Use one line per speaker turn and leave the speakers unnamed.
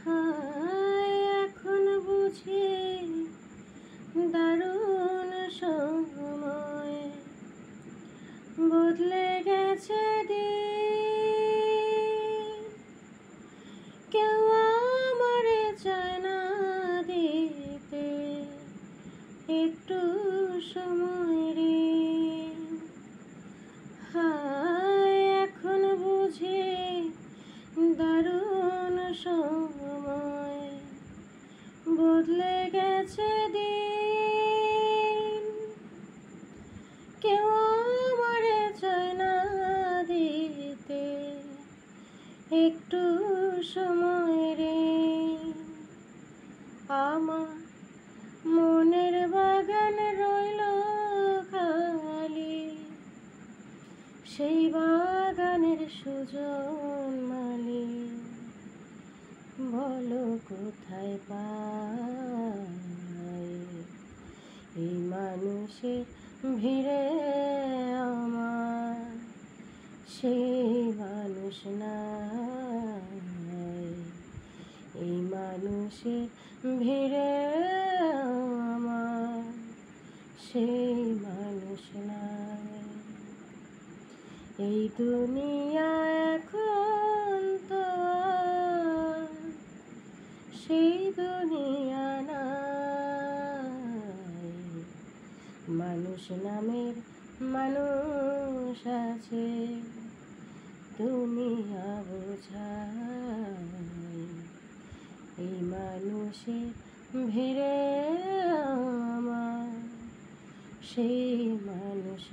হায় এখন বুঝি দারুণ সময় বদলে গেছে দিন। কেউ আমারে চায় না দিতে একটু সময় ঋণ। হায় এখন বুঝি দারুণ সময় বদলে গেছে দিন। কেউ আমারে চায় না দিতে একটু সময় ঋণ। আমার মনের বাগান রইল খালি, সেই বাগানের সুজন মালি বলো কোথায় পাই এই মানুষের ভিড়ে আমার সেই মানুষ নাই। এই মানুষের ভিড়ে আমার সেই মানুষ নাই। এই দুনিয়া এখন তো আর সেই দুনিয়া নাই। মানুষ নামের মানুষ আছে, দুনিয়া বোঝায় এই মানুষের ভিড়ে আমার সেই মানুষ